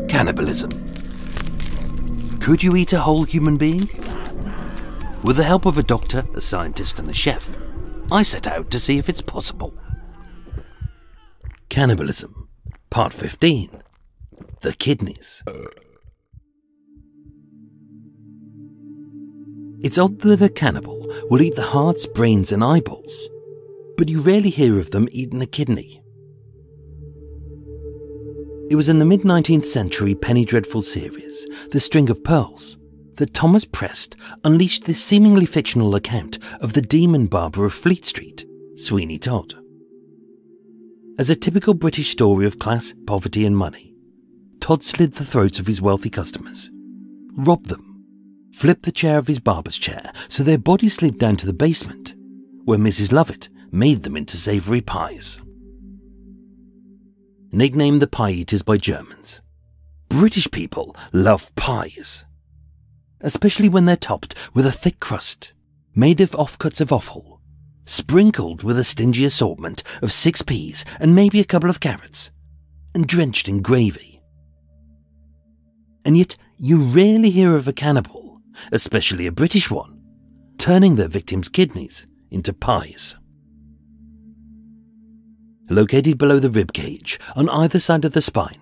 Cannibalism. Could you eat a whole human being? With the help of a doctor, a scientist and a chef, I set out to see if it's possible. Cannibalism, Part 15. The Kidneys. It's odd that a cannibal will eat the hearts, brains and eyeballs, but you rarely hear of them eating a kidney. It was in the mid-19th century penny dreadful series, The String of Pearls, that Thomas Prest unleashed this seemingly fictional account of the demon barber of Fleet Street, Sweeney Todd. As a typical British story of class, poverty and money, Todd slit the throats of his wealthy customers, robbed them, flipped the chair of his barber's chair so their bodies slid down to the basement, where Mrs. Lovett made them into savoury pies. Nicknamed the Pie Eaters by Germans, British people love pies, especially when they're topped with a thick crust made of offcuts of offal, sprinkled with a stingy assortment of 6 peas and maybe a couple of carrots, and drenched in gravy. And yet you rarely hear of a cannibal, especially a British one, turning their victims' kidneys into pies. Located below the rib cage on either side of the spine,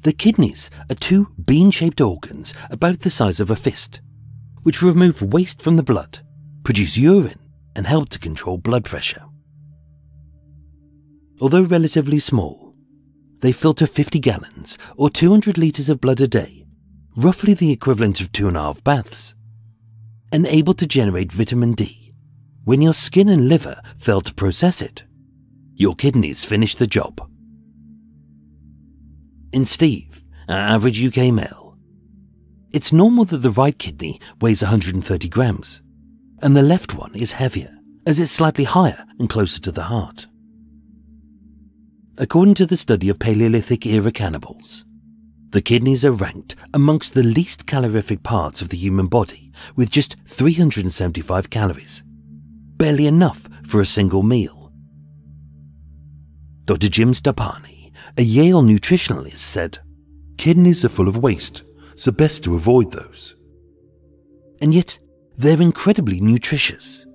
the kidneys are 2 bean-shaped organs about the size of a fist, which remove waste from the blood, produce urine, and help to control blood pressure. Although relatively small, they filter 50 gallons or 200 litres of blood a day, roughly the equivalent of 2.5 baths, and able to generate vitamin D. When your skin and liver fail to process it, your kidneys finish the job. In Steve, our average UK male, it's normal that the right kidney weighs 130 grams, and the left one is heavier, as it's slightly higher and closer to the heart. According to the study of Paleolithic-era cannibals, the kidneys are ranked amongst the least calorific parts of the human body, with just 375 calories, barely enough for a single meal. Dr. Jim Stapani, a Yale nutritionalist, said, "Kidneys are full of waste, so best to avoid those." And yet, they're incredibly nutritious,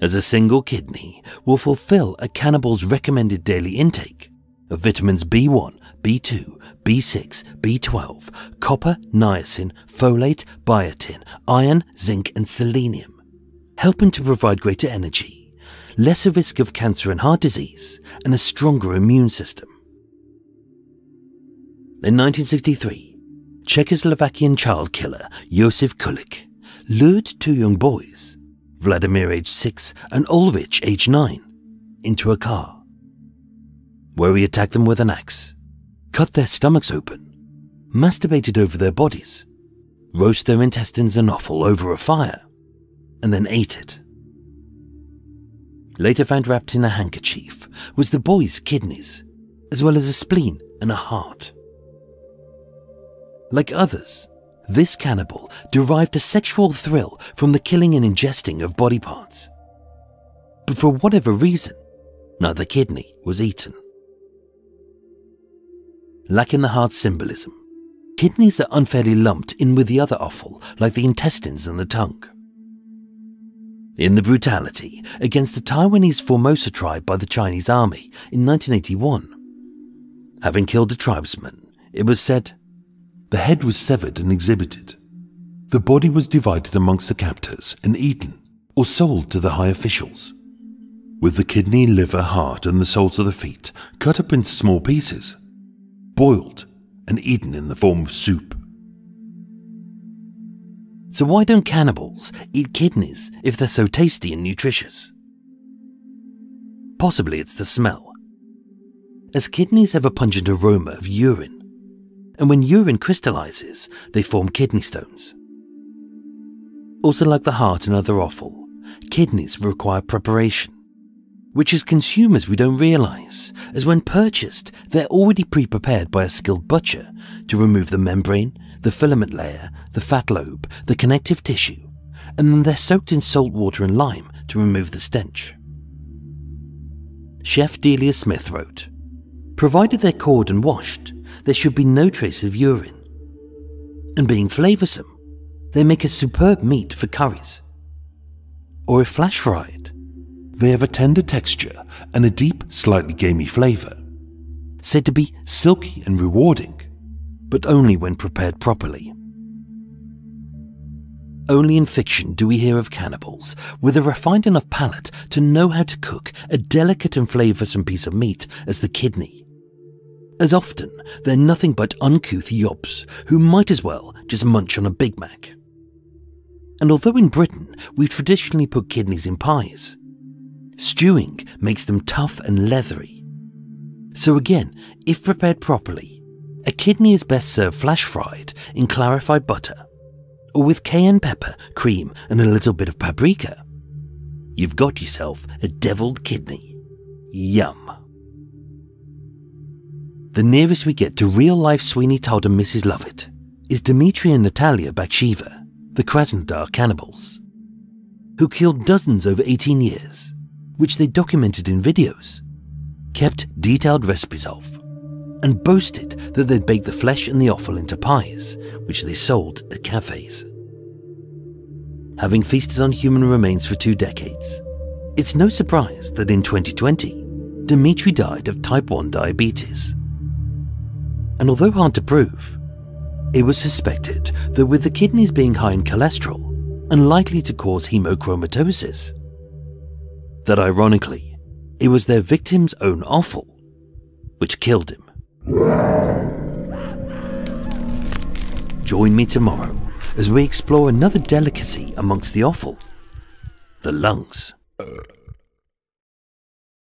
as a single kidney will fulfill a cannibal's recommended daily intake of vitamins B1, B2, B6, B12, copper, niacin, folate, biotin, iron, zinc and selenium, helping to provide greater energy, lesser risk of cancer and heart disease, and a stronger immune system. In 1963, Czechoslovakian child killer Josef Kulik lured 2 young boys, Vladimir aged 6 and Ulrich aged 9, into a car, where he attacked them with an axe, cut their stomachs open, masturbated over their bodies, roasted their intestines and offal over a fire, and then ate it. Later found wrapped in a handkerchief was the boys' kidneys, as well as a spleen and a heart. Like others, this cannibal derived a sexual thrill from the killing and ingesting of body parts. But for whatever reason, neither kidney was eaten. Lacking the heart's symbolism, kidneys are unfairly lumped in with the other offal, like the intestines and the tongue. In the brutality against the Taiwanese Formosa tribe by the Chinese army in 1981, having killed a tribesman, it was said, "The head was severed and exhibited. The body was divided amongst the captors and eaten or sold to the high officials, with the kidney, liver, heart and the soles of the feet cut up into small pieces, boiled and eaten in the form of soup." So why don't cannibals eat kidneys if they're so tasty and nutritious? Possibly it's the smell, as kidneys have a pungent aroma of urine, and when urine crystallizes, they form kidney stones. Also, like the heart and other offal, kidneys require preparation, which as consumers we don't realize, as when purchased, they're already pre-prepared by a skilled butcher to remove the membrane, the filament layer, the fat lobe, the connective tissue, and then they're soaked in salt water and lime to remove the stench. Chef Delia Smith wrote, Provided they're cored and washed, there should be no trace of urine. And being flavoursome, they make a superb meat for curries. Or if flash fried, they have a tender texture and a deep, slightly gamey flavour. Said to be silky and rewarding, but only when prepared properly. Only in fiction do we hear of cannibals with a refined enough palate to know how to cook a delicate and flavoursome piece of meat as the kidney. As often, they're nothing but uncouth yobs who might as well just munch on a Big Mac. And although in Britain we traditionally put kidneys in pies, stewing makes them tough and leathery. So again, if prepared properly, a kidney is best served flash fried in clarified butter, or with cayenne pepper, cream and a little bit of paprika. You've got yourself a deviled kidney. Yum. The nearest we get to real-life Sweeney Todd and Mrs. Lovett is Dmitry and Natalia Baksheva, the Krasnodar cannibals, who killed dozens over 18 years, which they documented in videos, kept detailed recipes of, and boasted that they'd baked the flesh and the offal into pies, which they sold at cafes. Having feasted on human remains for 2 decades, it's no surprise that in 2020, Dmitry died of type 1 diabetes. And although hard to prove, it was suspected that with the kidneys being high in cholesterol and likely to cause hemochromatosis, that ironically, it was their victim's own offal which killed him. Join me tomorrow as we explore another delicacy amongst the offal, the lungs.